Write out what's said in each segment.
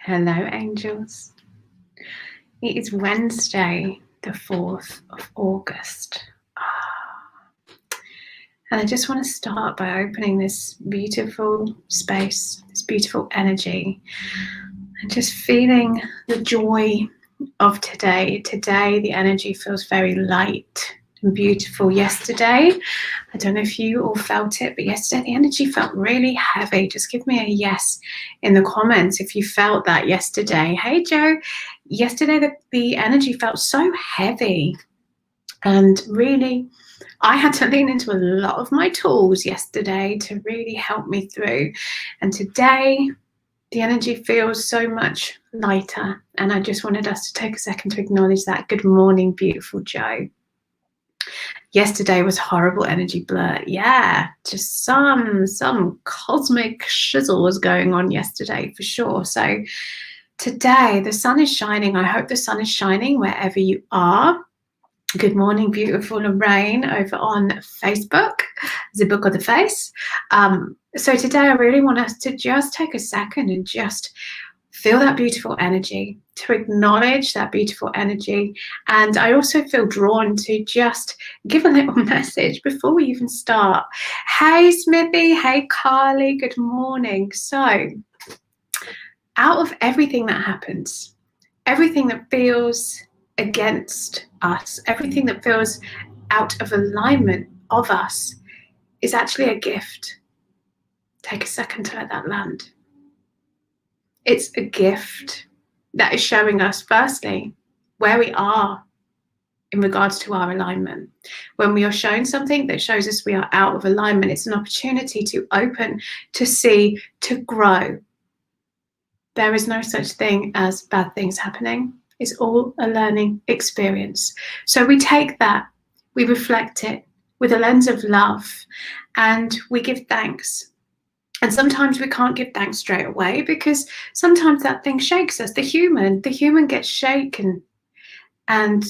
Hello, angels. It is Wednesday, the 4th of August. And I just want to start by opening this beautiful space, this beautiful energy, and just feeling the joy of today. Today, the energy feels very light and beautiful. Yesterday, I don't know if you all felt it, but yesterday the energy felt really heavy. Just give me a yes in the comments if you felt that yesterday. Hey, Joe. Yesterday, the energy felt so heavy, and really, I had to lean into a lot of my tools yesterday to really help me through. And today, the energy feels so much lighter. And I just wanted us to take a second to acknowledge that. Good morning, beautiful Joe. Yesterday was horrible energy blur. Yeah, just some cosmic shizzle was going on yesterday for sure. So today the sun is shining. I hope the sun is shining wherever you are. Good morning, beautiful Lorraine over on Facebook, the book of the face. So today I really want us to just take a second and just feel that beautiful energy, to acknowledge that beautiful energy. And I also feel drawn to just give a little message before we even start. Hey, Smithy. Hey, Carly. Good morning. So out of everything that happens, everything that feels against us, everything that feels out of alignment of us is actually a gift. Take a second to let that land. It's a gift that is showing us, firstly, where we are in regards to our alignment. When we are shown something that shows us we are out of alignment, it's an opportunity to open, to see, to grow. There is no such thing as bad things happening. It's all a learning experience. So we take that, we reflect it with a lens of love, and we give thanks. And sometimes we can't give thanks straight away because sometimes that thing shakes us. The human gets shaken, and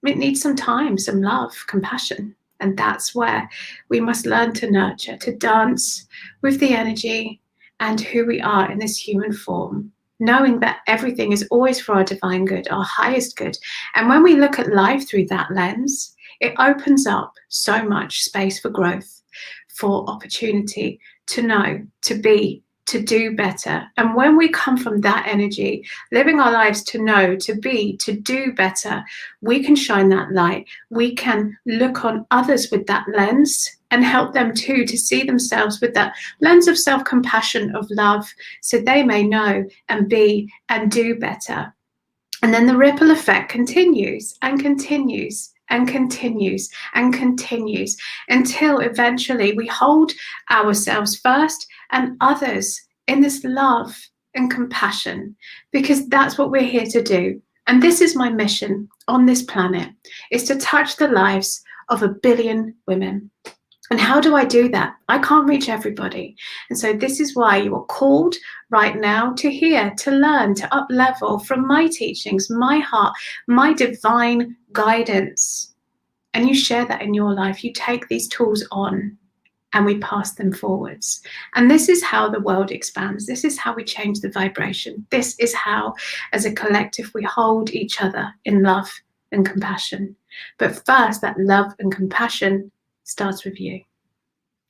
it needs some time, some love, compassion. And that's where we must learn to nurture, to dance with the energy and who we are in this human form, knowing that everything is always for our divine good, our highest good. And when we look at life through that lens, it opens up so much space for growth, for opportunity, to know, to be, to do better. And when we come from that energy, living our lives to know, to be, to do better, we can shine that light. We can look on others with that lens and help them too to see themselves with that lens of self-compassion, of love, so they may know and be and do better. And then the ripple effect continues and continues and continues and continues until eventually we hold ourselves first and others in this love and compassion, because that's what we're here to do. And this is my mission on this planet, is to touch the lives of 1 billion women. And how do I do that? I can't reach everybody. And so this is why you are called right now to hear, to learn, to up level from my teachings, my heart, my divine guidance. And you share that in your life. You take these tools on and we pass them forwards. And this is how the world expands. This is how we change the vibration. This is how, as a collective, we hold each other in love and compassion. But first, that love and compassion starts with you.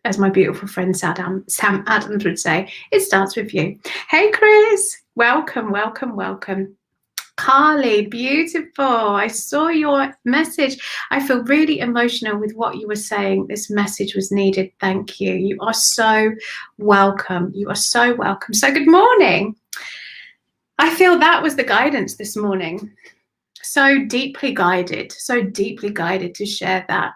As my beautiful friend Sam Adams would say, it starts with you. Hey, Chris, welcome, welcome, welcome. Carly, beautiful. I saw your message. I feel really emotional with what you were saying. This message was needed. Thank you. You are so welcome. You are so welcome. So good morning. I feel that was the guidance this morning. So deeply guided to share that.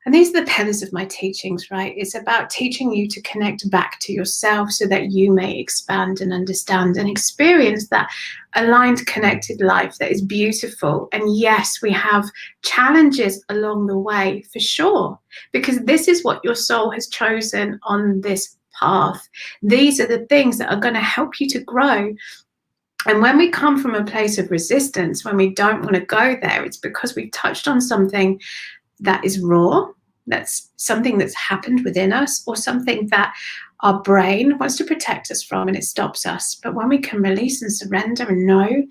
And these are the pillars of my teachings, right? It's about teaching you to connect back to yourself so that you may expand and understand and experience that aligned, connected life that is beautiful. And yes, we have challenges along the way for sure, because this is what your soul has chosen on this path. These are the things that are going to help you to grow. And when we come from a place of resistance, when we don't want to go there, it's because we've touched on something that is raw, that's something that's happened within us, or something that our brain wants to protect us from, and it stops us. But when we can release and surrender and know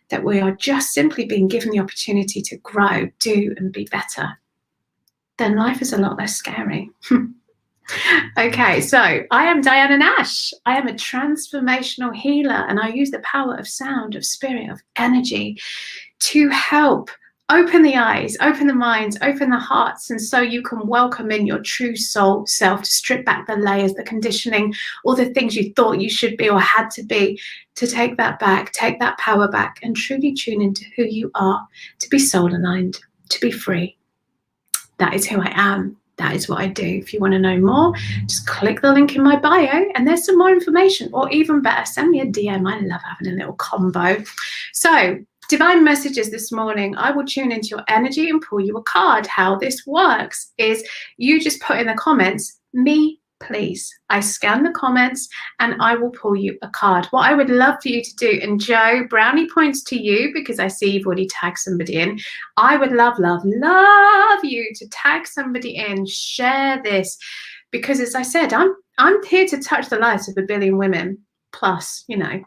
that we are just simply being given the opportunity to grow, do, and be better, then life is a lot less scary. Okay, so I am Diana Nash. I am a transformational healer, and I use the power of sound, of spirit, of energy to help open the eyes, open the minds, open the hearts, and so you can welcome in your true soul self, to strip back the layers, the conditioning, all the things you thought you should be or had to be, to take that back, take that power back, and truly tune into who you are, to be soul aligned, to be free. That is who I am. That is what I do. If you want to know more, just click the link in my bio and there's some more information, or even better, send me a DM. I love having a little combo. So, divine messages this morning. I will tune into your energy and pull you a card. How this works is you just put in the comments, me please. I scan the comments and I will pull you a card. What I would love for you to do, and Joe, brownie points to you because I see you've already tagged somebody in. I would love you to tag somebody in, share this, because as I said, I'm here to touch the lives of 1 billion women, plus, you know,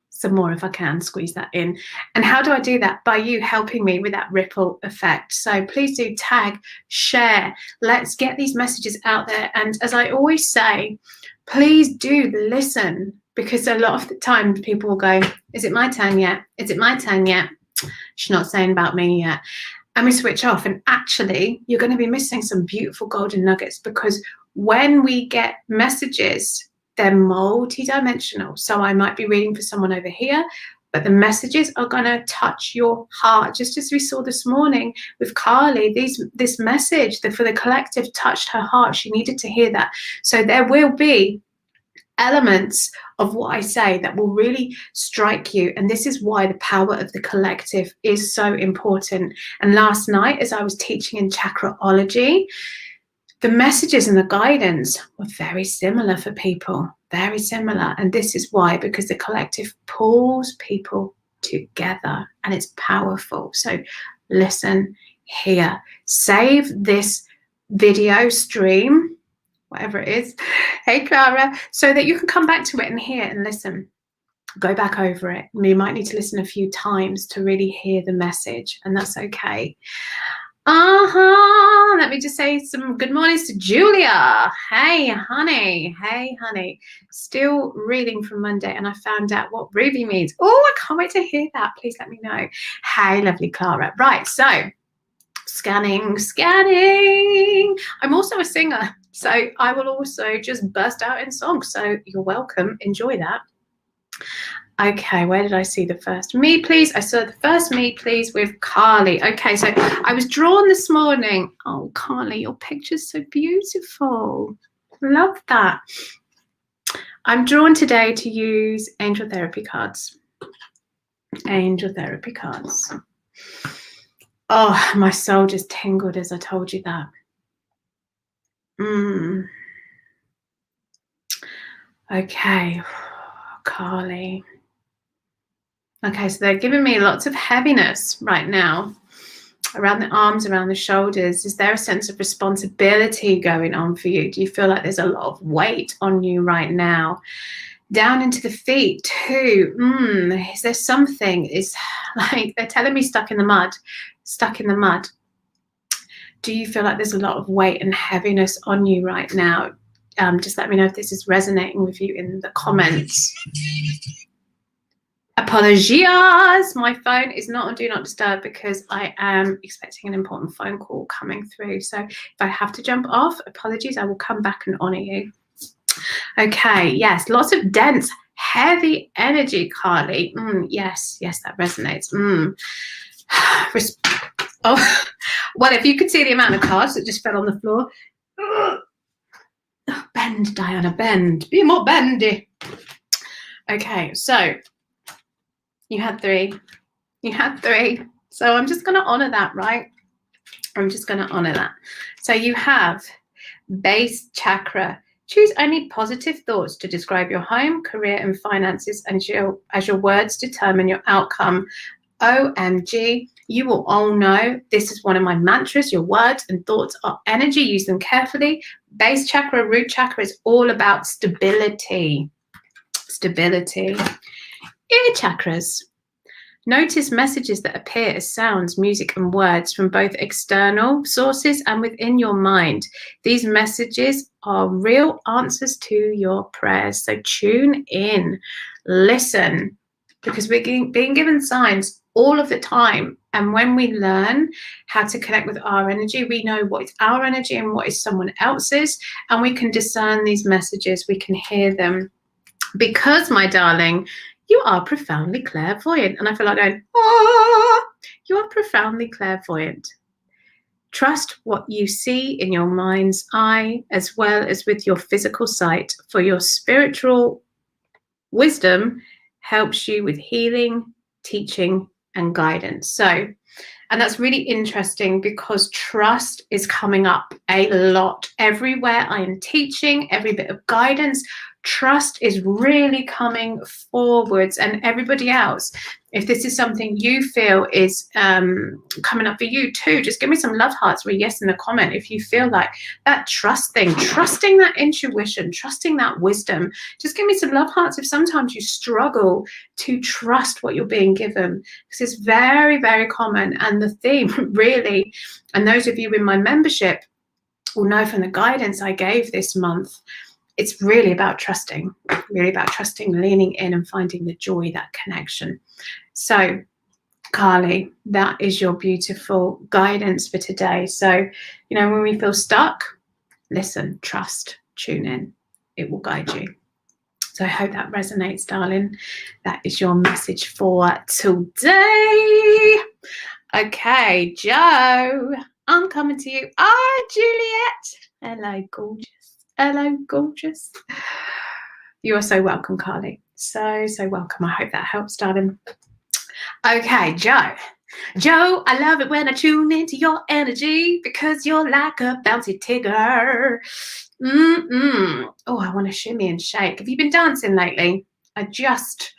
some more if I can squeeze that in. And how do I do that? By you helping me with that ripple effect. So please do tag, share. Let's get these messages out there. And as I always say, please do listen, because a lot of the time people will go, is it my turn yet? Is it my turn yet? She's not saying about me yet. And we switch off. And actually, you're going to be missing some beautiful golden nuggets, because when we get messages, they're multi-dimensional. So I might be reading for someone over here, but the messages are going to touch your heart. Just as we saw this morning with Carly, this message for the collective touched her heart. She needed to hear that. So there will be elements of what I say that will really strike you. And this is why the power of the collective is so important. And last night, as I was teaching in Chakraology, the messages and the guidance were very similar for people, very similar. And this is why, because the collective pulls people together and it's powerful. So listen here, save this video stream, whatever it is. Hey, Clara, so that you can come back to it and hear and listen. Go back over it. You might need to listen a few times to really hear the message, and that's okay. Let me just say some good mornings to Julia. Hey, honey. Hey, honey. Still reading from Monday, and I found out what Ruby means. Oh, I can't wait to hear that. Please let me know. Hey, lovely Clara. Right, so scanning. I'm also a singer, so I will also just burst out in song. So you're welcome. Enjoy that. Okay, where did I see the first me please? I saw the first me please with Carly. Okay, so I was drawn this morning. Oh, Carly, your picture's so beautiful. Love that. I'm drawn today to use angel therapy cards. Angel therapy cards. Oh, my soul just tingled as I told you that. Okay, Carly. Okay, so they're giving me lots of heaviness right now around the arms, around the shoulders. Is there a sense of responsibility going on for you? Do you feel like there's a lot of weight on you right now? Down into the feet too. Is there something? Is like they're telling me stuck in the mud. Do you feel like there's a lot of weight and heaviness on you right now? Just let me know if this is resonating with you in the comments. Apologies, my phone is not on do not disturb because I am expecting an important phone call coming through. So if I have to jump off, apologies, I will come back and honor you. Okay, yes, lots of dense, heavy energy, Carly. Yes, that resonates. Oh, well, if you could see the amount of cards that just fell on the floor. Bend, Diana, bend. Be more bendy. Okay, so you had three. So I'm just going to honor that, right? I'm just going to honor that. So you have base chakra. Choose only positive thoughts to describe your home, career, and finances, and as your words determine your outcome. OMG, You will all know this is one of my mantras. Your words and thoughts are energy. Use them carefully. Base chakra, root chakra is all about stability. Stability. Ear chakras. Notice messages that appear as sounds, music, and words from both external sources and within your mind. These messages are real answers to your prayers. So tune in, listen, because we're being given signs all of the time. And when we learn how to connect with our energy, we know what is our energy and what is someone else's, and we can discern these messages, we can hear them. Because, my darling, you are profoundly clairvoyant. And I feel like going, oh, you are profoundly clairvoyant. Trust what you see in your mind's eye as well as with your physical sight, for your spiritual wisdom helps you with healing, teaching, and guidance. So, and that's really interesting because trust is coming up a lot. Everywhere I am teaching, every bit of guidance, trust is really coming forwards. And everybody else, if this is something you feel is coming up for you too, just give me some love hearts or a yes in the comment if you feel like that trust thing, trusting that intuition, trusting that wisdom. Just give me some love hearts if sometimes you struggle to trust what you're being given, because it's very, very common. And the theme really, and those of you in my membership will know from the guidance I gave this month, it's really about trusting, leaning in and finding the joy, that connection. So, Carly, that is your beautiful guidance for today. So, when we feel stuck, listen, trust, tune in. It will guide you. So I hope that resonates, darling. That is your message for today. Okay, Joe, I'm coming to you. Juliet. Hello, gorgeous. Hello, gorgeous. You are so welcome, Carly. So welcome. I hope that helps, darling. Okay, Joe. Joe, I love it when I tune into your energy because you're like a bouncy tigger. Oh, I want to shimmy and shake. Have you been dancing lately? I just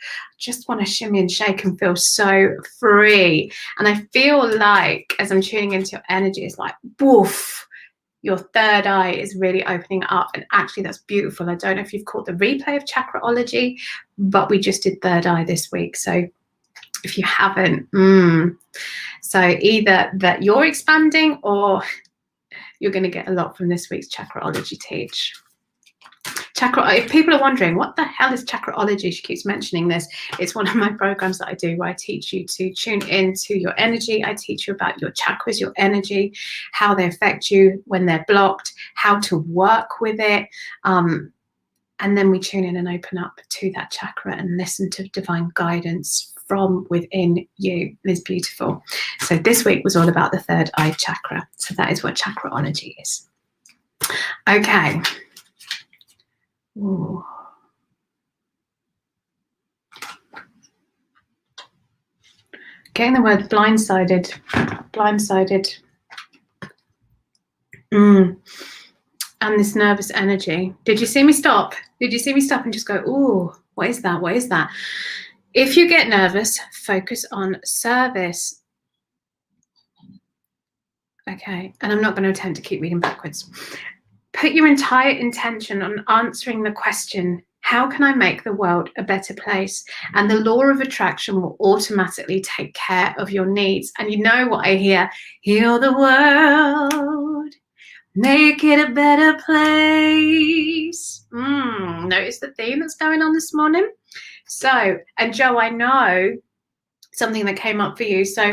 want to shimmy and shake and feel so free. And I feel like as I'm tuning into your energy, it's like, woof. Your third eye is really opening up, and actually that's beautiful. I don't know if you've caught the replay of Chakraology, but we just did third eye this week. So if you haven't, so either that you're expanding or you're going to get a lot from this week's Chakraology teach. If people are wondering, what the hell is Chakraology? She keeps mentioning this. It's one of my programs that I do where I teach you to tune into your energy. I teach you about your chakras, your energy, how they affect you when they're blocked, how to work with it. And then we tune in and open up to that chakra and listen to divine guidance from within you. It's beautiful. So this week was all about the third eye chakra. So that is what Chakraology is. Okay. Ooh. Getting the word blindsided. And this nervous energy. Did you see me stop? Did you see me stop and just go, ooh, what is that? What is that? If you get nervous, focus on service. Okay, and I'm not going to attempt to keep reading backwards. Put your entire intention on answering the question, how can I make the world a better place? And the law of attraction will automatically take care of your needs. And you know what I hear? Heal the world, make it a better place. Notice the theme that's going on this morning? So, and Joe, I know something that came up for you. So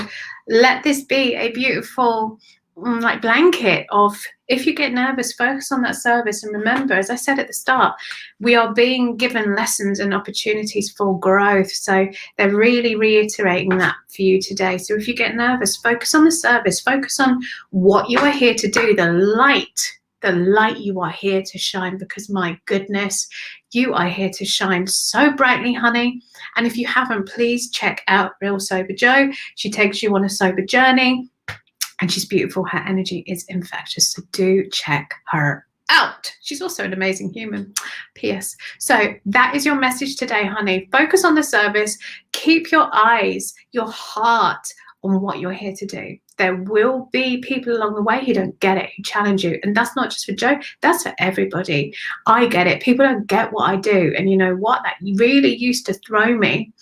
let this be a beautiful like blanket of, if you get nervous, focus on that service. And remember, as I said at the start, we are being given lessons and opportunities for growth. So they're really reiterating that for you today. So if you get nervous, focus on the service, focus on what you are here to do, the light you are here to shine, because my goodness, you are here to shine so brightly, honey. And if you haven't, please check out Real Sober Joe. She takes you on a sober journey. And she's beautiful. Her energy is infectious. So do check her out. She's also an amazing human. P.S. So that is your message today, honey. Focus on the service. Keep your eyes, your heart on what you're here to do. There will be people along the way who don't get it, who challenge you. And that's not just for Joe, that's for everybody. I get it. People don't get what I do. And you know what? That really used to throw me,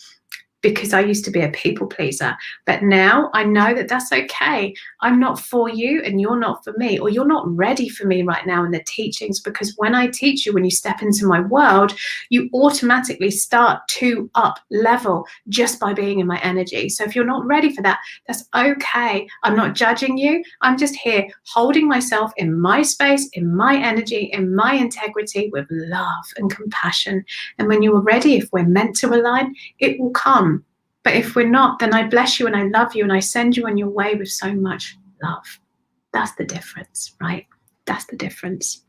because I used to be a people pleaser. But now I know that that's okay. I'm not for you and you're not for me, or you're not ready for me right now in the teachings, because when I teach you, when you step into my world, you automatically start to up level just by being in my energy. So if you're not ready for that, that's okay. I'm not judging you. I'm just here holding myself in my space, in my energy, in my integrity, with love and compassion. And when you are ready, if we're meant to align, it will come. But if we're not, then I bless you and I love you and I send you on your way with so much love. That's the difference, right? That's the difference.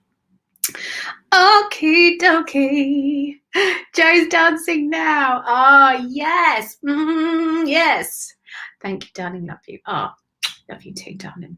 Okie dokie. Joe's dancing now. Oh, yes. Yes. Thank you, darling. Love you. Oh, love you too, darling.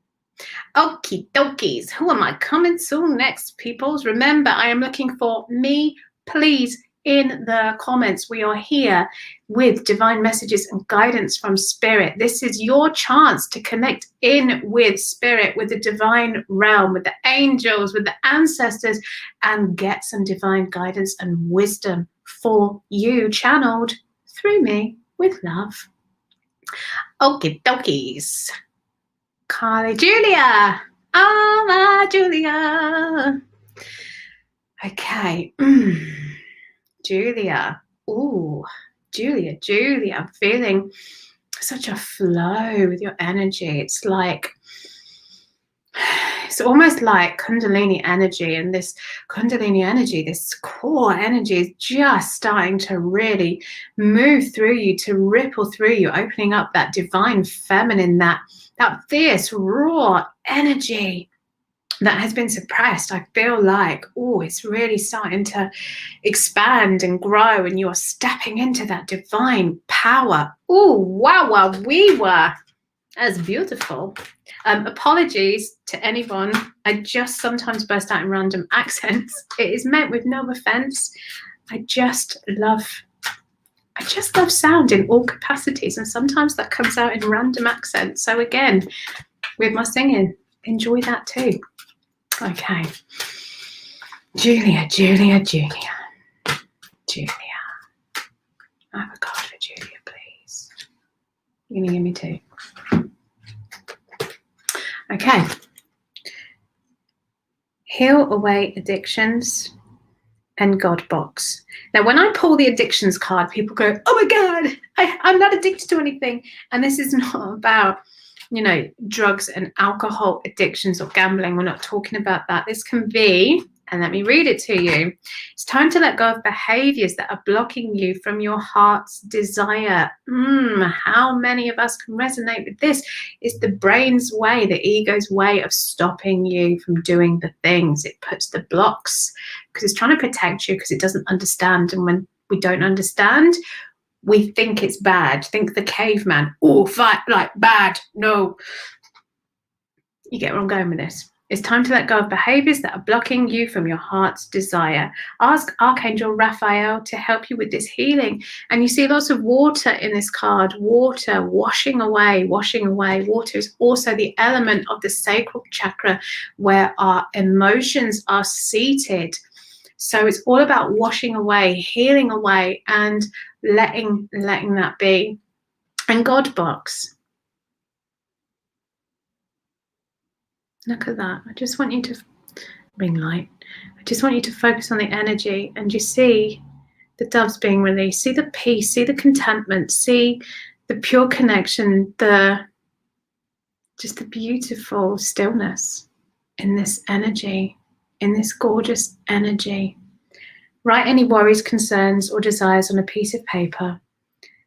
Okie dokies. Who am I coming to next, peoples? Remember, I am looking for me, please, in the comments. We are here with divine messages and guidance from spirit. This is your chance to connect in with spirit, with the divine realm, with the angels, with the ancestors, and get some divine guidance and wisdom for you, channeled through me with love. Okie dokies. Carly, Julia. Oh, my Julia. Okay. Julia. Ooh, Julia. I'm feeling such a flow with your energy. It's almost like Kundalini energy, and this Kundalini energy, this core energy, is just starting to really move through you, to ripple through you, opening up that divine feminine, that fierce, raw energy that has been suppressed. I feel like, it's really starting to expand and grow, and you're stepping into that divine power. Wow, we were as beautiful. Apologies to anyone. I just sometimes burst out in random accents. It is meant with no offense. I just love sound in all capacities, and sometimes that comes out in random accents. So again, with my singing, enjoy that too. Okay. Julia. I have a card for Julia, please. You're going to give me two. Okay. Heal away addictions and God box. Now, when I pull the addictions card, people go, oh my God, I'm not addicted to anything. And this is not about, drugs and alcohol addictions or gambling. We're not talking about that. This can be, and let me read it to you. It's time to let go of behaviors that are blocking you from your heart's desire. How many of us can resonate with this? It's the brain's way, the ego's way of stopping you from doing the things. It puts the blocks because it's trying to protect you, because it doesn't understand. And when we don't understand, we think it's bad. Think the caveman. Fight, like bad. No. You get where I'm going with this. It's time to let go of behaviors that are blocking you from your heart's desire. Ask Archangel Raphael to help you with this healing. And you see lots of water in this card. Water, washing away. Water is also the element of the sacral chakra where our emotions are seated. So it's all about washing away, healing away, and letting that be. And God box. Look at that. I just want you to bring light. I just want you to focus on the energy, and you see the doves being released. See the peace, see the contentment, see the pure connection, just the beautiful stillness in this energy, in this gorgeous energy. Write any worries, concerns, or desires on a piece of paper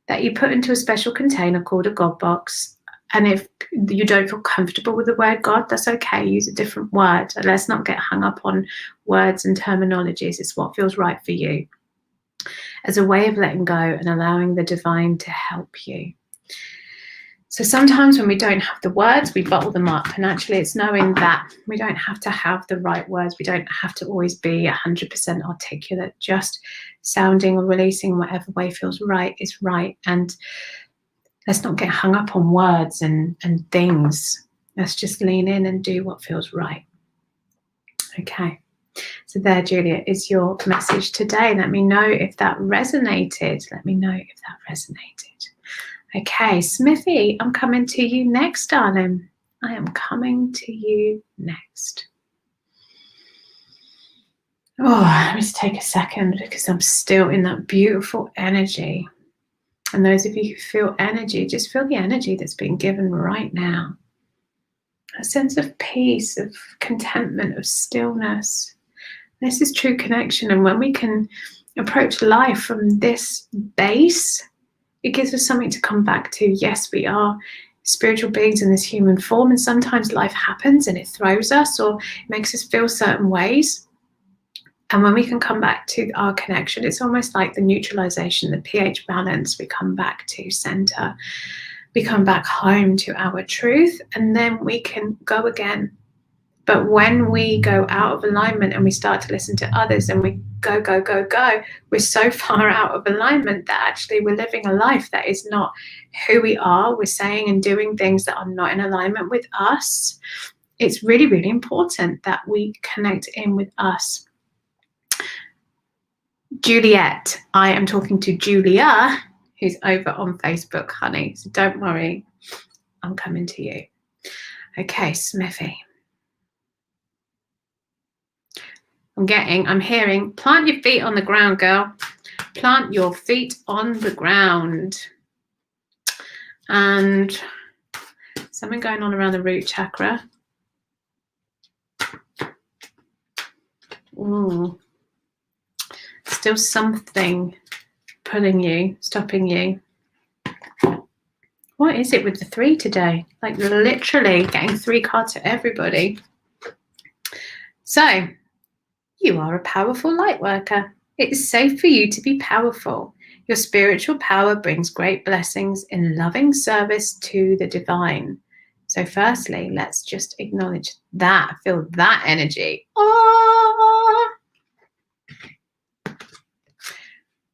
that you put into a special container called a God box. And if you don't feel comfortable with the word God, that's okay. Use a different word. And let's not get hung up on words and terminologies. It's what feels right for you, as a way of letting go and allowing the divine to help you. So sometimes when we don't have the words, we bottle them up. And actually, it's knowing that we don't have to have the right words. We don't have to always be 100% articulate. Just sounding or releasing whatever way feels right is right. And Let's not get hung up on words and things. Let's just lean in and do what feels right. Okay. So there, Julia, is your message today. Let me know if that resonated. Let me know if that resonated. Okay, Smithy, I'm coming to you next, darling. I am coming to you next. Oh, let me just take a second because I'm still in that beautiful energy. And those of you who feel energy, just feel the energy that's being given right now. A sense of peace, of contentment, of stillness. This is true connection. And when we can approach life from this base, it gives us something to come back to. Yes, we are spiritual beings in this human form, and sometimes life happens and it throws us or makes us feel certain ways. And when we can come back to our connection, it's almost like the neutralization, the pH balance. We come back to center. We come back home to our truth, and then we can go again. But when we go out of alignment and we start to listen to others and we go, we're so far out of alignment that actually we're living a life that is not who we are. We're saying and doing things that are not in alignment with us. It's really, really important that we connect in with us. Juliet, I am talking to Julia, who's over on Facebook, honey. So don't worry, I'm coming to you. Okay, Smithy. I'm hearing, plant your feet on the ground, girl. Plant your feet on the ground. And something going on around the root chakra. Still something pulling you, stopping you. What is it with the 3 today? Like literally getting 3 cards to everybody. So, you are a powerful light worker. It is safe for you to be powerful. Your spiritual power brings great blessings in loving service to the divine. So firstly, let's just acknowledge that, feel that energy. Oh!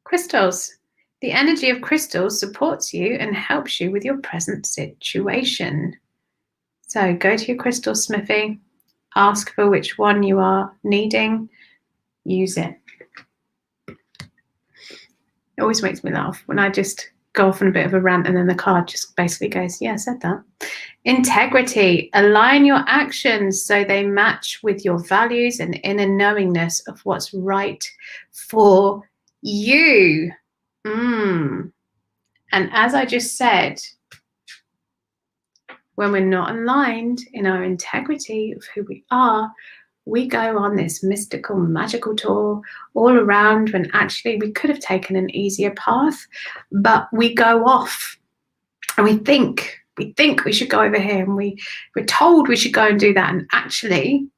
Crystals. The energy of crystals supports you and helps you with your present situation. So go to your crystal, Smithy. Ask for which one you are needing. Use it. It always makes me laugh when I just go off on a bit of a rant and then the card just basically goes, yeah, I said that. Integrity. Align your actions so they match with your values and inner knowingness of what's right for you. And as I just said, when we're not aligned in our integrity of who we are, we go on this mystical, magical tour all around when actually we could have taken an easier path, but we go off and we think we should go over here and we're told we should go and do that. And actually,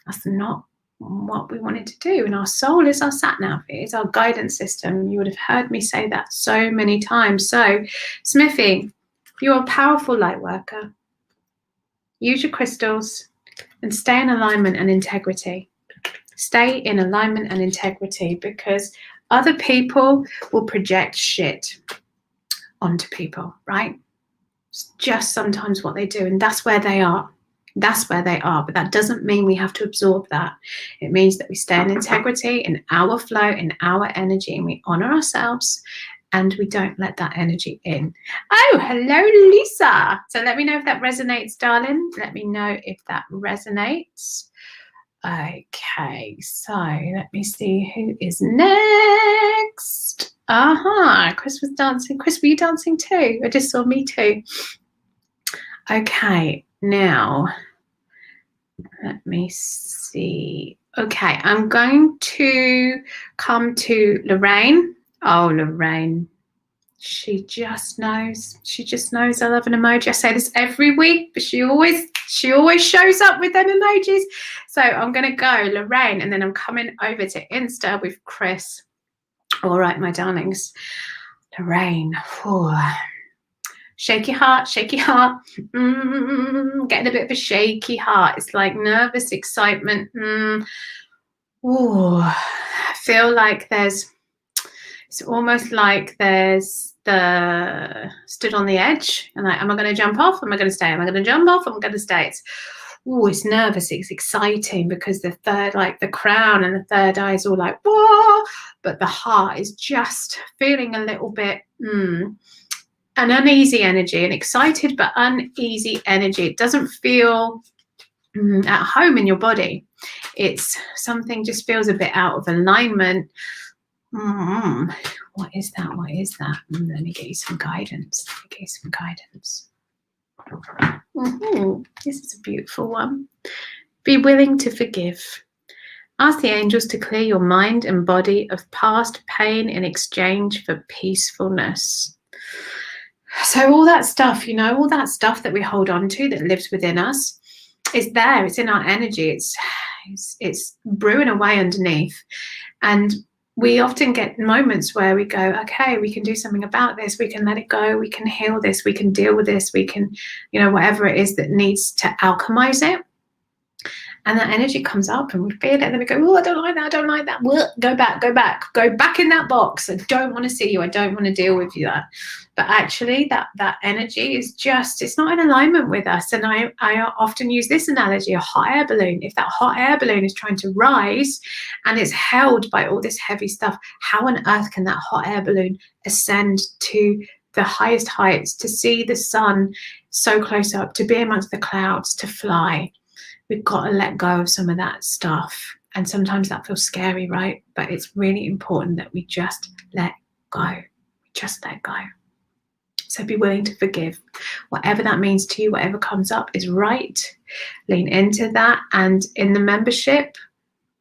that's not what we wanted to do. And our soul is our sat-nav. It is our guidance system. You would have heard me say that so many times. So, Smithy, you're a powerful light worker. Use your crystals and stay in alignment and integrity. Stay in alignment and integrity, because other people will project shit onto people, right? It's just sometimes what they do, and that's where they are. That's where they are, but that doesn't mean we have to absorb that. It means that we stay in integrity, in our flow, in our energy, and we honor ourselves, and we don't let that energy in. Oh, hello, Lisa. So let me know if that resonates, darling. Let me know if that resonates. Okay, so let me see who is next. Chris was dancing. Chris, were you dancing too? I just saw me too. Okay, now let me see. Okay, I'm going to come to Lorraine. Oh, Lorraine, she just knows. She just knows I love an emoji. I say this every week, but she always shows up with them emojis. So I'm going to go Lorraine, and then I'm coming over to Insta with Chris. All right, my darlings. Lorraine. Shaky heart, shaky heart. Getting a bit of a shaky heart. It's like nervous excitement. I feel like there's It's almost like there's the stood on the edge and like, am I going to jump off? Am I going to stay? Am I going to jump off? Am I going to stay? It's nervous. It's exciting because the third, like the crown and the third eye is all like, whoa, but the heart is just feeling a little bit, an uneasy energy, an excited but uneasy energy. It doesn't feel at home in your body. It's something just feels a bit out of alignment. What is that? What is that? Let me get you some guidance. This is a beautiful one. Be willing to forgive. Ask the angels to clear your mind and body of past pain in exchange for peacefulness. So all that stuff, all that stuff that we hold on to that lives within us is there. It's in our energy. It's brewing away underneath. And we often get moments where we go, okay, we can do something about this. We can let it go. We can heal this. We can deal with this. We can, whatever it is that needs to alchemize it. And that energy comes up and we feel it. And then we go, oh, I don't like that. I don't like that. Go back in that box. I don't want to see you. I don't want to deal with you. But actually that energy is it's not in alignment with us. And I often use this analogy, a hot air balloon. If that hot air balloon is trying to rise and it's held by all this heavy stuff, how on earth can that hot air balloon ascend to the highest heights, to see the sun so close up, to be amongst the clouds, to fly? We've got to let go of some of that stuff. And sometimes that feels scary, right? But it's really important that we just let go. Just let go. So be willing to forgive. Whatever that means to you, whatever comes up is right. Lean into that. And in the membership,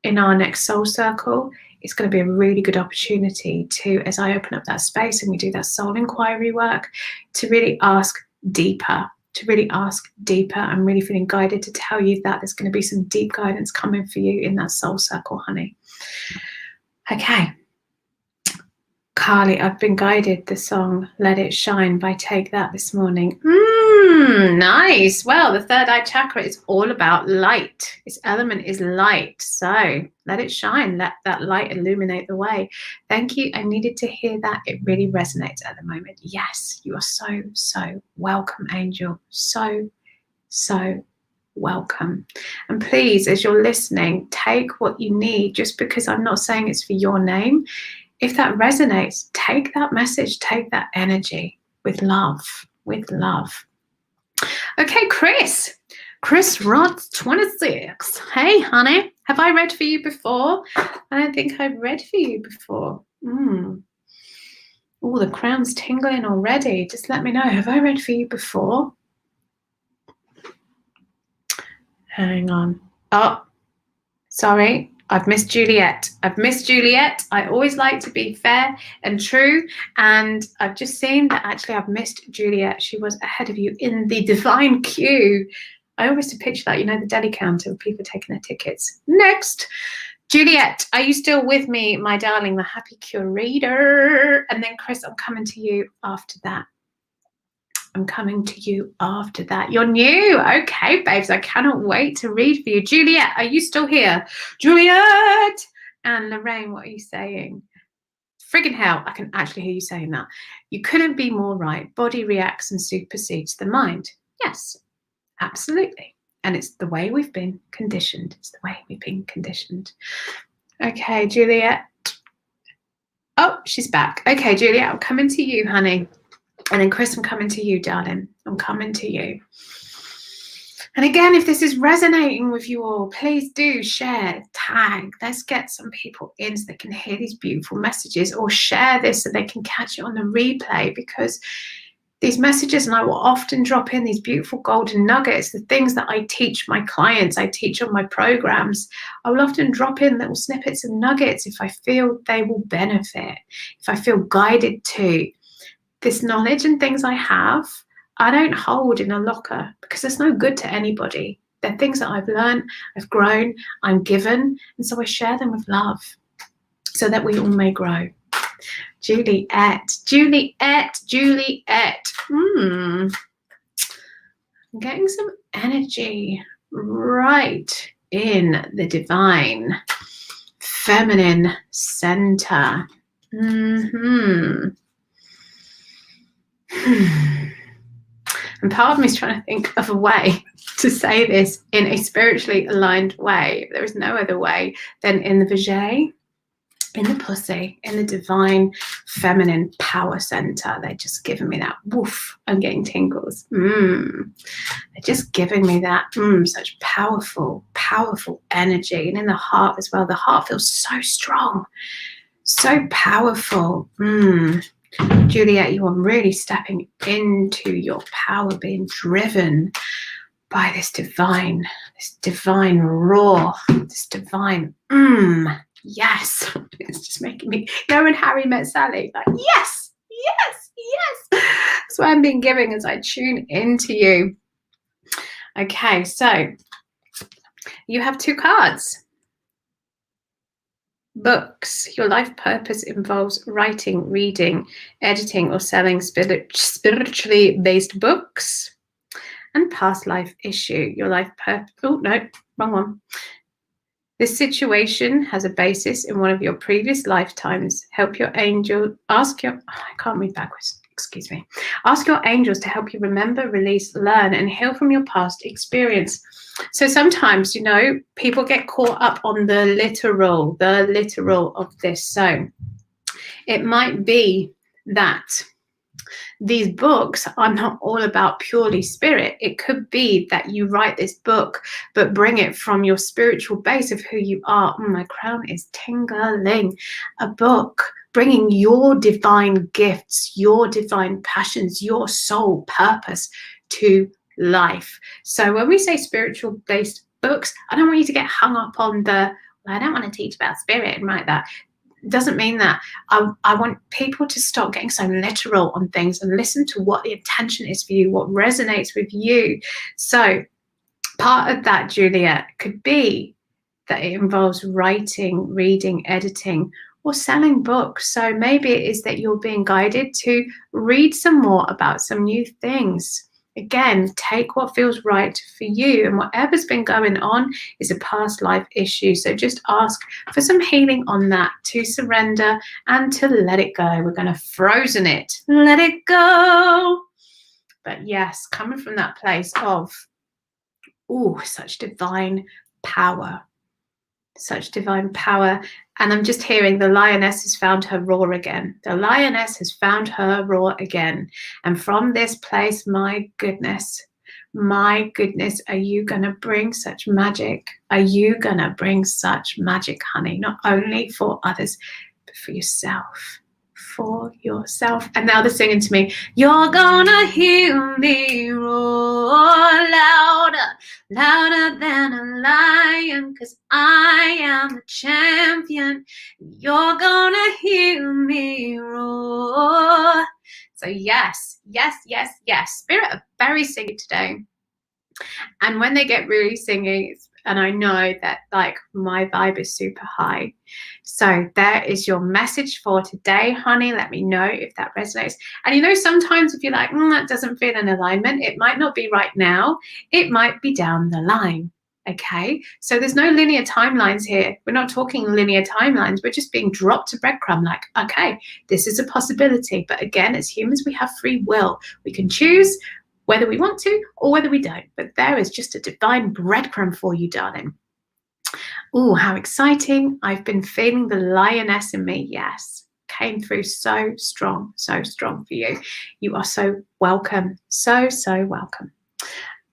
in our next soul circle, it's going to be a really good opportunity to, as I open up that space and we do that soul inquiry work, to really ask deeper. I'm really feeling guided to tell you that there's going to be some deep guidance coming for you in that soul circle, honey. Okay. Carly, I've been guided the song Let It Shine by Take That this morning. Nice. Well, the third eye chakra is all about light. Its element is light. So let it shine. Let that light illuminate the way. Thank you. I needed to hear that. It really resonates at the moment. Yes, you are so, so welcome, Angel. So, so welcome. And please, as you're listening, take what you need. Just because I'm not saying it's for your name, if that resonates, take that message, take that energy with love, Okay, Chris Roth 26. Hey, honey, have I read for you before? I don't think I've read for you before. Oh, the crown's tingling already. Just let me know. Have I read for you before? Hang on. Oh, sorry. I've missed Juliet. I always like to be fair and true. And I've just seen that actually I've missed Juliet. She was ahead of you in the divine queue. I always picture that, the deli counter with people taking their tickets. Next, Juliet, are you still with me, my darling, the happy curator? And then Chris, I'm coming to you after that. You're new. Okay, babes, I cannot wait to read for you. Juliet, are you still here? Juliet! And Lorraine, what are you saying? Friggin' hell, I can actually hear you saying that. You couldn't be more right. Body reacts and supersedes the mind. Yes, absolutely. And it's the way we've been conditioned. Okay, Juliet. Oh, she's back. Okay, Juliet, I'm coming to you, honey. And then Chris, I'm coming to you, darling. I'm coming to you. And again, if this is resonating with you all, please do share, tag. Let's get some people in so they can hear these beautiful messages, or share this so they can catch it on the replay, because these messages, and I will often drop in these beautiful golden nuggets, the things that I teach my clients, I teach on my programs. I will often drop in little snippets and nuggets if I feel they will benefit, if I feel guided to. This knowledge and things I have, I don't hold in a locker because it's no good to anybody. They're things that I've learned, I've grown, I'm given, and so I share them with love so that we all may grow. Juliet. I'm getting some energy right in the divine feminine center. And part of me is trying to think of a way to say this in a spiritually aligned way. There is no other way than in the Vajay, in the pussy, in the divine feminine power center. They're just giving me that woof. I'm getting tingles. They're just giving me that such powerful, powerful energy. And in the heart as well. The heart feels so strong, so powerful. Juliet, you are really stepping into your power, being driven by this divine roar, this divine yes. It's just making me, when Harry met Sally, like, yes. That's what I'm being given as I tune into you. Okay, so you have 2 cards. Books. Your life purpose involves writing, reading, editing, or selling spiritually based books. And past life issue. Your life purpose. Oh, no, wrong one. This situation has a basis in one of your previous lifetimes. Help your angel. I can't read backwards. Excuse me. Ask your angels to help you remember, release, learn, and heal from your past experience. So sometimes, people get caught up on the literal of this. So it might be that these books are not all about purely spirit. It could be that you write this book, but bring it from your spiritual base of who you are. My crown is tingling. A book bringing your divine gifts, your divine passions, your soul purpose to life. So when we say spiritual based books, I don't want you to get hung up on I don't want to teach about spirit and write that. It doesn't mean that. I want people to stop getting so literal on things and listen to what the intention is for you, what resonates with you. So part of that, Juliet, could be that it involves writing, reading, editing, or selling books. So maybe it is that you're being guided to read some more about some new things. Again, take what feels right for you, and whatever's been going on is a past life issue. So just ask for some healing on that, to surrender and to let it go. We're going to frozen it. Let it go. But yes, coming from that place of, such divine power. Such divine power. And I'm just hearing the lioness has found her roar again. The lioness has found her roar again. And from this place, my goodness, are you going to bring such magic? Are you going to bring such magic, honey? Not only for others, but for yourself. For yourself. And now they're singing to me, you're gonna hear me roar louder, louder than a lion, because I am the champion. You're gonna hear me roar. So yes. Spirit are very singing today. And when they get really singing, and I know that my vibe is super high. So there is your message for today, honey. Let me know if that resonates. And sometimes if you're like, that doesn't feel in alignment, it might not be right now. It might be down the line. Okay, so there's no linear timelines here. We're not talking linear timelines. We're just being dropped to breadcrumb like, okay, this is a possibility. But again, as humans, we have free will. We can choose whether we want to or whether we don't. But there is just a divine breadcrumb for you, darling. Oh, how exciting. I've been feeling the lioness in me. Yes, came through so strong for you. You are so welcome. So welcome.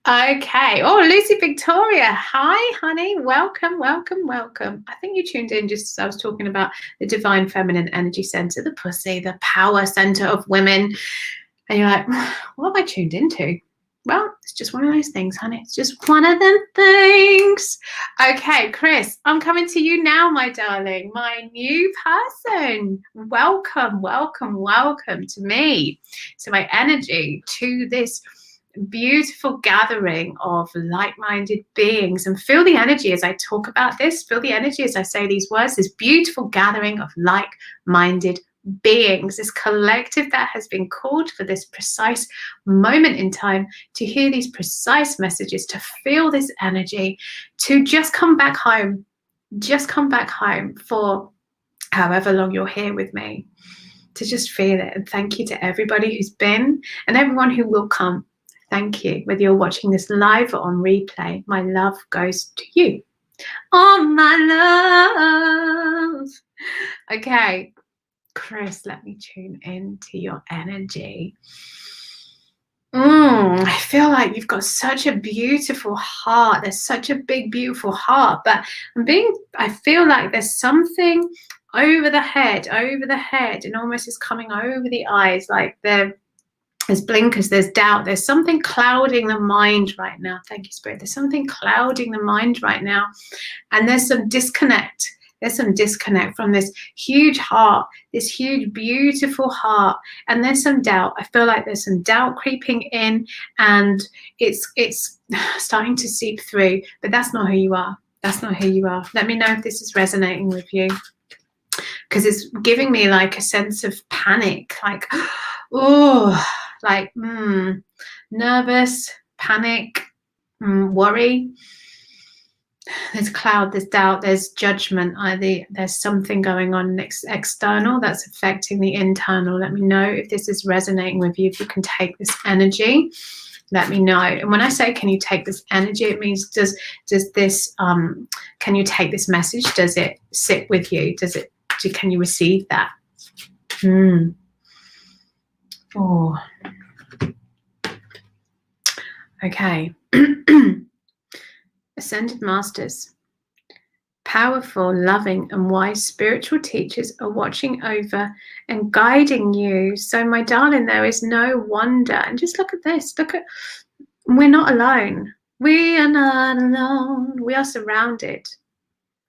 Okay. Oh, Lucy Victoria. Hi, honey. Welcome. I think you tuned in just as I was talking about the divine feminine energy center, the pussy, the power center of women. And you're like, what have I tuned into? Well, it's just one of those things, honey. It's just one of them things. Okay, Chris, I'm coming to you now, my darling, my new person. Welcome to me, to my energy, to this beautiful gathering of like-minded beings. And feel the energy as I talk about this. Feel the energy as I say these words. This beautiful gathering of like-minded beings, this collective that has been called for this precise moment in time to hear these precise messages, to feel this energy, to just come back home for however long you're here with me, to just feel it. And thank you to everybody who's been and everyone who will come. Thank you. Whether you're watching this live or on replay, my love goes to you. Oh, my love. Okay, Chris, let me tune into your energy. I feel like you've got such a beautiful heart. There's such a big, beautiful heart, but I feel like there's something over the head, and almost is coming over the eyes, like there's blinkers, there's doubt, there's something clouding the mind right now. Thank you, Spirit. There's something clouding the mind right now, and there's some disconnect. There's some disconnect from this huge heart, this huge, beautiful heart, and there's some doubt. I feel like there's some doubt creeping in, and it's starting to seep through, but that's not who you are. That's not who you are. Let me know if this is resonating with you, because it's giving me like a sense of panic, like, oh, like, nervous, panic, worry. There's cloud, there's doubt, there's judgment. There's something going on external that's affecting the internal. Let me know if this is resonating with you. If you can take this energy, let me know. And when I say, can you take this energy, it means does this can you take this message? Does it sit with you? Can you receive that? Oh, okay. Ascended Masters, powerful, loving, and wise spiritual teachers are watching over and guiding you. So, my darling, there is no wonder. And just look at this. We're not alone. We are not alone. We are surrounded.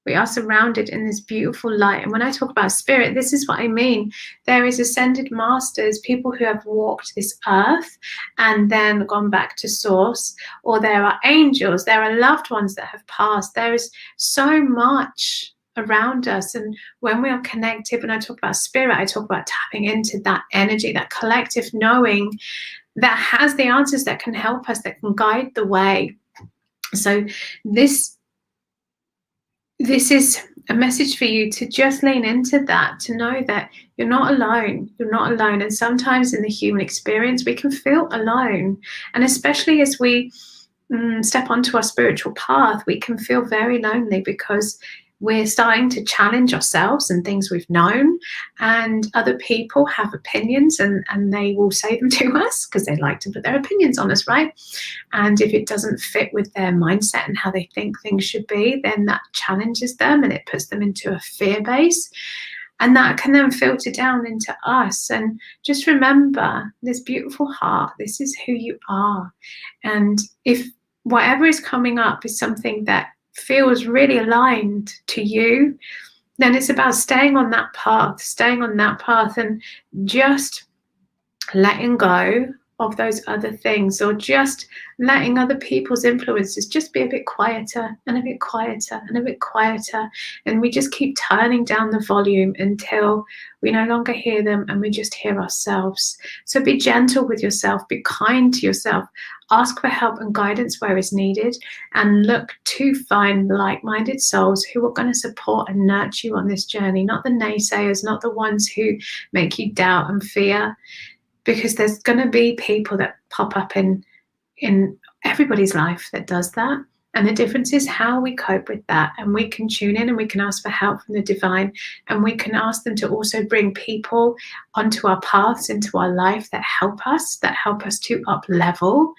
We are surrounded in this beautiful light. And when I talk about spirit, this is what I mean. There is ascended masters, people who have walked this earth and then gone back to source, or there are angels, there are loved ones that have passed. There is so much around us. And when we are connected, when I talk about spirit, I talk about tapping into that energy, that collective knowing that has the answers, that can help us, that can guide the way. So this is a message for you to just lean into that, to know that you're not alone. You're not alone. And sometimes in the human experience, we can feel alone. And especially as we step onto our spiritual path, we can feel very lonely because we're starting to challenge ourselves and things we've known, and other people have opinions and they will say them to us because they like to put their opinions on us, right? And if it doesn't fit with their mindset and how they think things should be, then that challenges them and it puts them into a fear base. And that can then filter down into us. And just remember, this beautiful heart, this is who you are. And if whatever is coming up is something that feels really aligned to you, then it's about staying on that path and just letting go of those other things, or just letting other people's influences just be a bit quieter and a bit quieter and a bit quieter. And we just keep turning down the volume until we no longer hear them and we just hear ourselves. So be gentle with yourself, be kind to yourself, ask for help and guidance where is needed, and look to find like-minded souls who are going to support and nurture you on this journey, not the naysayers, not the ones who make you doubt and fear. Because there's going to be people that pop up in everybody's life that does that. And the difference is how we cope with that. And we can tune in and we can ask for help from the divine. And we can ask them to also bring people onto our paths, into our life that help us to up level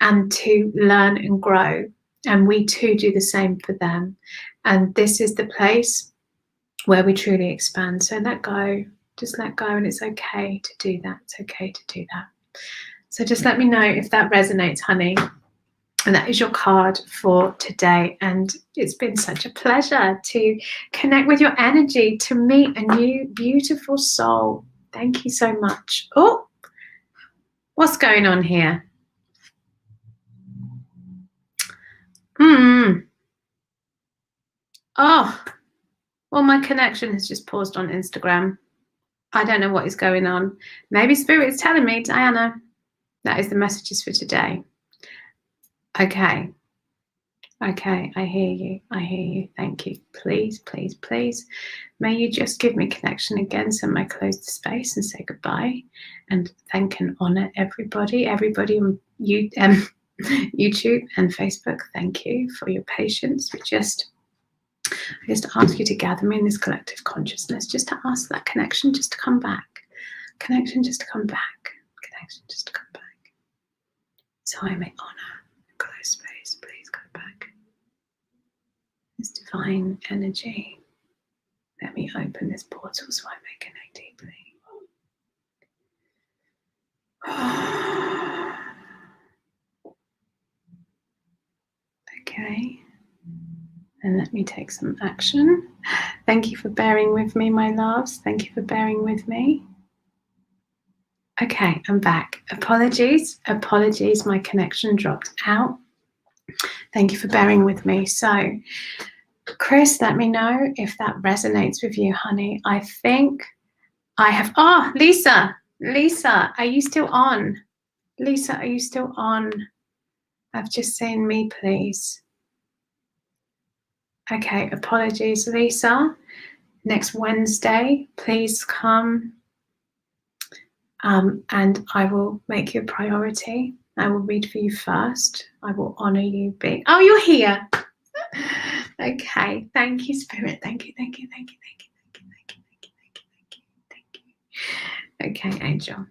and to learn and grow. And we too do the same for them. And this is the place where we truly expand. So let go. Just let go, and it's okay to do that. It's okay to do that. So just let me know if that resonates, honey. And that is your card for today. And it's been such a pleasure to connect with your energy, to meet a new beautiful soul. Thank you so much. Oh, what's going on here? Oh, well, my connection has just paused on Instagram. I don't know what is going on. Maybe Spirit is telling me, Diana. That is the messages for today. Okay. Okay, I hear you. I hear you. Thank you. Please, please, please. May you just give me connection again so I may close the space and say goodbye and thank and honor everybody on YouTube and Facebook. Thank you for your patience. I just ask you to gather me in this collective consciousness, just to ask that connection just to come back. Connection just to come back. Connection just to come back. So I may honor and close space. Please go back. This divine energy. Let me open this portal so I may connect deeply. Okay. And let me take some action. Thank you for bearing with me, my loves. Thank you for bearing with me. Okay, I'm back. Apologies, my connection dropped out. Thank you for bearing with me. So, Chris, let me know if that resonates with you, honey. I think I have, Lisa, are you still on? Lisa, are you still on? I've just seen me, please. Okay, apologies, Lisa. Next Wednesday, please come. And I will make you a priority. I will read for you first. I will honor you being. Oh, you're here. Okay. Thank you, Spirit. Thank you. Okay, Angel.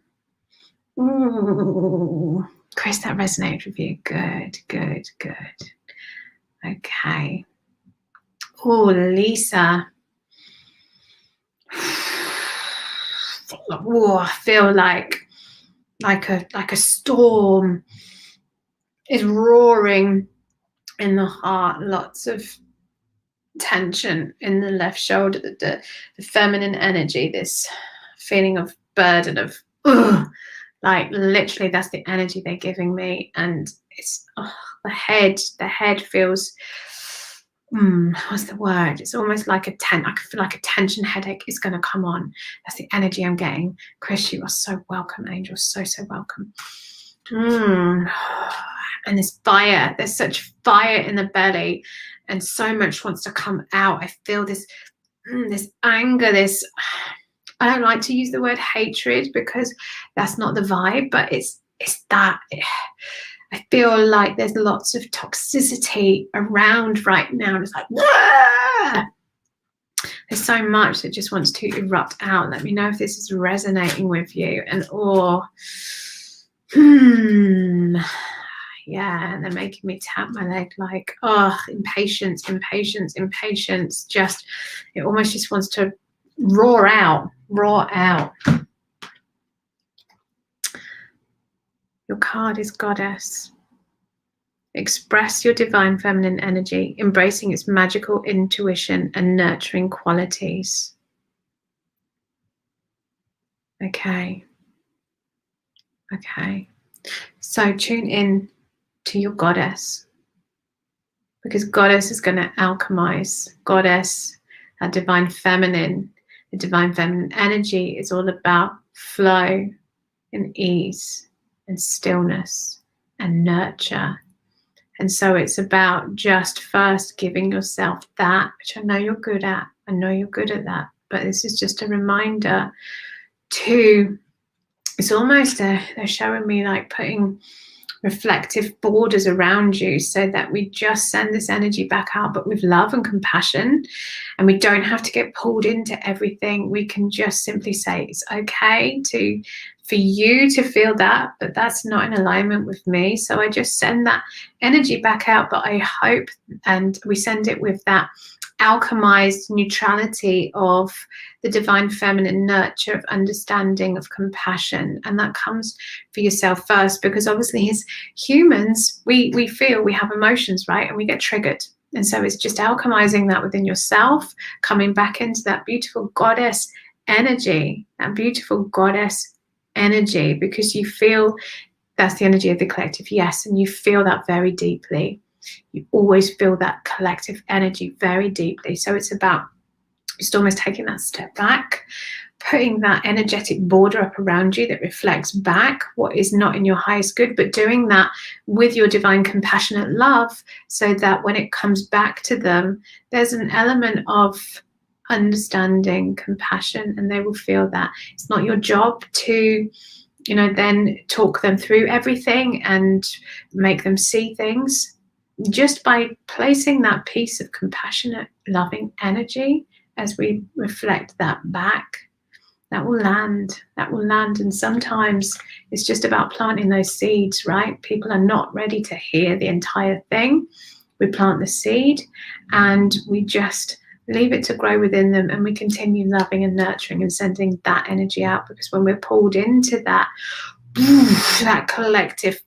Ooh. Chris, that resonated with you. Good. Okay. Oh, Lisa. I feel like a storm is roaring in the heart. Lots of tension in the left shoulder, the feminine energy, this feeling of burden of like literally that's the energy they're giving me. And it's the head feels what's the word? It's almost like I feel like a tension headache is going to come on. That's the energy I'm getting. Chris, you are so welcome, Angel. So welcome. And this fire, there's such fire in the belly, and so much wants to come out. I feel this anger, this. I don't like to use the word hatred because that's not the vibe, but it's that. I feel like there's lots of toxicity around right now. It's like, Wah! There's so much that just wants to erupt out. Let me know if this is resonating with you. And yeah, and they're making me tap my leg like, impatience. Just, it almost just wants to roar out. Your card is Goddess. Express your divine feminine energy, embracing its magical intuition and nurturing qualities. Okay. So tune in to your Goddess, because Goddess is going to alchemize. Goddess, that divine feminine, the divine feminine energy is all about flow and ease and stillness and nurture. And so it's about just first giving yourself that, which I know you're good at. I know you're good at that. But this is just a reminder to, it's almost they're showing me like putting reflective borders around you so that we just send this energy back out, but with love and compassion. And we don't have to get pulled into everything. We can just simply say it's okay for you to feel that, but that's not in alignment with me. So I just send that energy back out, but I hope, and we send it with that alchemized neutrality of the divine feminine nurture, of understanding, of compassion. And that comes for yourself first, because obviously as humans, we feel, we have emotions, right? And we get triggered. And so it's just alchemizing that within yourself, coming back into that beautiful goddess energy, because you feel that's the energy of the collective, yes, and you feel that very deeply. You always feel that collective energy very deeply. So it's about just almost taking that step back, putting that energetic border up around you that reflects back what is not in your highest good, but doing that with your divine compassionate love, so that when it comes back to them, there's an element of understanding, compassion, and they will feel that. It's not your job to, then talk them through everything and make them see things. Just by placing that piece of compassionate, loving energy as we reflect that back, that will land. And sometimes it's just about planting those seeds, right? People are not ready to hear the entire thing. We plant the seed and we just leave it to grow within them, and we continue loving and nurturing and sending that energy out, because when we're pulled into that collective,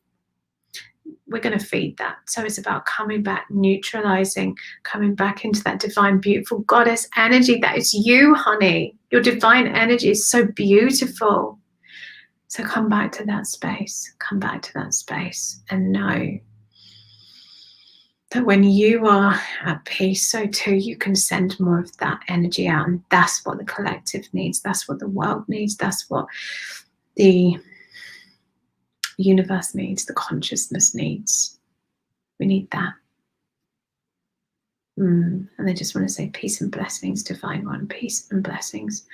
we're going to feed that. So it's about coming back, neutralizing, coming back into that divine, beautiful goddess energy that is you, honey. Your divine energy is so beautiful. So come back to that space. Come back to that space and know that when you are at peace, so too you can send more of that energy out. And that's what the collective needs. That's what the world needs. That's what the universe needs, the consciousness needs. We need that. And I just want to say peace and blessings, divine one. Peace and blessings.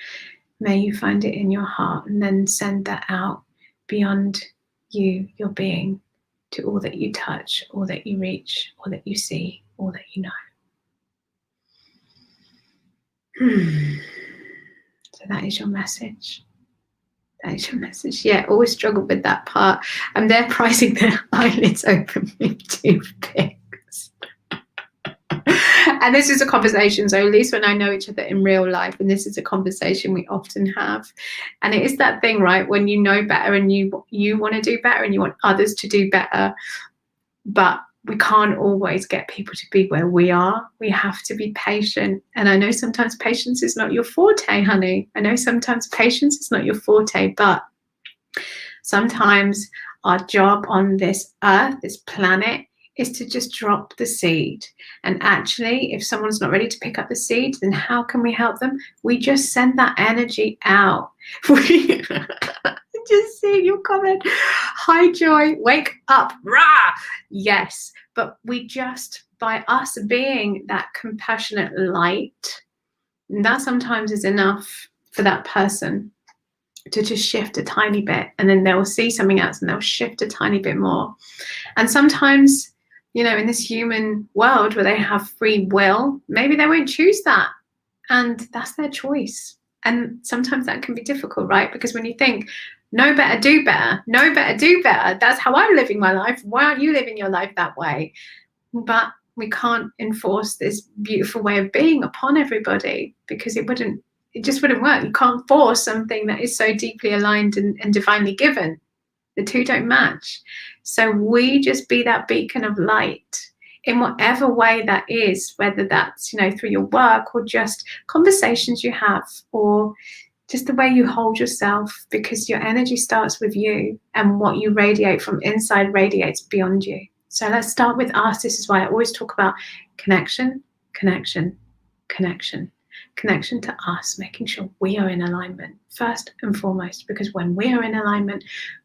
May you find it in your heart and then send that out beyond you, your being, to all that you touch, all that you reach, all that you see, all that you know. So that is your message. That is your message. Yeah, always struggled with that part. And they're pricing their eyelids open with toothpicks. And this is a conversation, so at least when I know each other in real life, and this is a conversation we often have. And it is that thing, right, when you know better and you want to do better and you want others to do better, but we can't always get people to be where we are. We have to be patient. And I know sometimes patience is not your forte, honey. I know sometimes patience is not your forte, but sometimes our job on this earth, this planet, is to just drop the seed. And actually, if someone's not ready to pick up the seed, then how can we help them? We just send that energy out. Just seeing your comment. Hi, Joy. Wake up. Rah! Yes. But we just, by us being that compassionate light, that sometimes is enough for that person to just shift a tiny bit, and then they'll see something else and they'll shift a tiny bit more. And sometimes, in this human world where they have free will, maybe they won't choose that, and that's their choice. And sometimes that can be difficult, right? Because when you think, know better, do better, know better, do better, that's how I'm living my life, why aren't you living your life that way? But we can't enforce this beautiful way of being upon everybody, because it just wouldn't work. You can't force something that is so deeply aligned and divinely given. The two don't match. So we just be that beacon of light in whatever way that is, whether that's, through your work or just conversations you have, or just the way you hold yourself, because your energy starts with you, and what you radiate from inside radiates beyond you. So let's start with us. This is why I always talk about connection, connection, connection. Connection to us, making sure we are in alignment first and foremost, because when we are in alignment,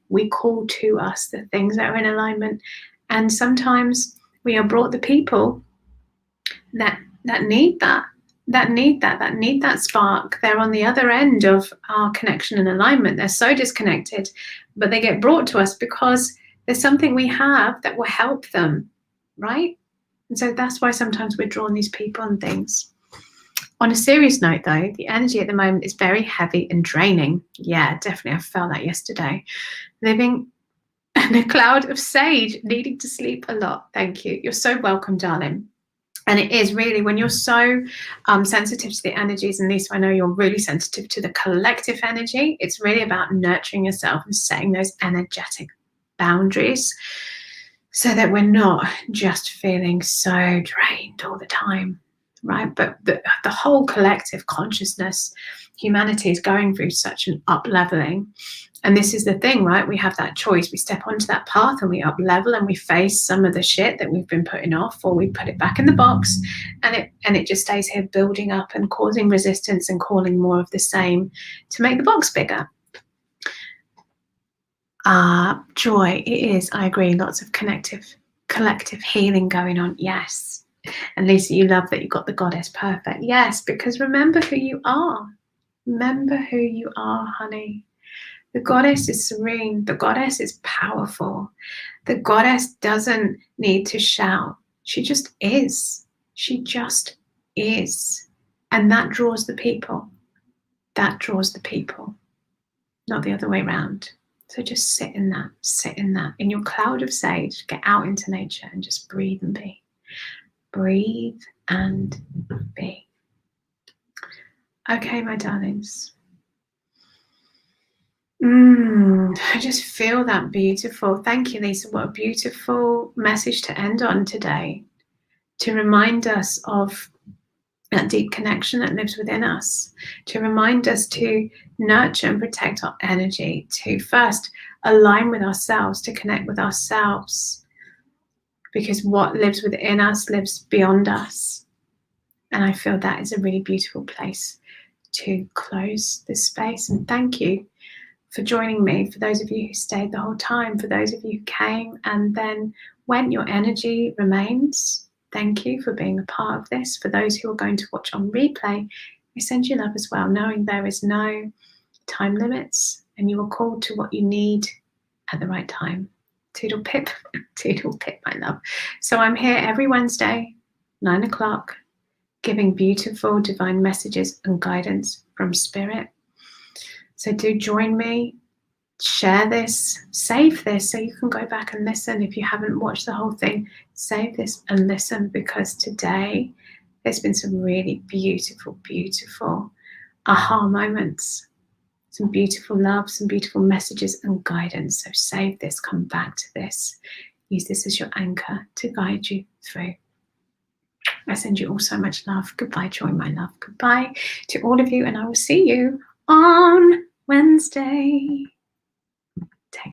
we call to us the things that are in alignment. And sometimes we are brought the people that need that spark. They're on the other end of our connection and alignment. They're so disconnected, but they get brought to us because there's something we have that will help them, right? And so that's why sometimes we're drawn these people and things. On a serious note, though, the energy at the moment is very heavy and draining. Yeah, definitely. I felt that yesterday. Living in a cloud of sage, needing to sleep a lot. Thank you. You're so welcome, darling. And it is really, when you're so sensitive to the energies, and Lisa, I know you're really sensitive to the collective energy, it's really about nurturing yourself and setting those energetic boundaries so that we're not just feeling so drained all the time. Right, but the whole collective consciousness, humanity is going through such an up-leveling, And this is the thing, right? We have that choice. We step onto that path and we up level and we face some of the shit that we've been putting off, or we put it back in the box and it just stays here building up and causing resistance and calling more of the same to make the box bigger. Joy, it is, I agree, lots of collective healing going on. Yes. And Lisa, you love that you got the goddess perfect. Yes, because remember who you are. Remember who you are, honey. The goddess is serene. The goddess is powerful. The goddess doesn't need to shout. She just is. She just is. And that draws the people. That draws the people, not the other way around. So just sit in that. In your cloud of sage, get out into nature and just breathe and be. Breathe and be. Okay, my darlings. I just feel that beautiful. Thank you, Lisa. What a beautiful message to end on today. To remind us of that deep connection that lives within us. To remind us to nurture and protect our energy. To first align with ourselves, to connect with ourselves. Because what lives within us lives beyond us. And I feel that is a really beautiful place to close this space. And thank you for joining me, for those of you who stayed the whole time, for those of you who came and then went, your energy remains. Thank you for being a part of this. For those who are going to watch on replay, I send you love as well, knowing there is no time limits and you are called to what you need at the right time. Toodle pip, my love. So I'm here every Wednesday, 9 o'clock, giving beautiful divine messages and guidance from Spirit. So do join me, share this, save this so you can go back and listen. If you haven't watched the whole thing, save this and listen, because today there's been some really beautiful, beautiful aha moments, some beautiful love, some beautiful messages and guidance. So save this, come back to this, use this as your anchor to guide you through. I send you all so much love. Goodbye, Joy, my love. Goodbye to all of you, and I will see you on Wednesday.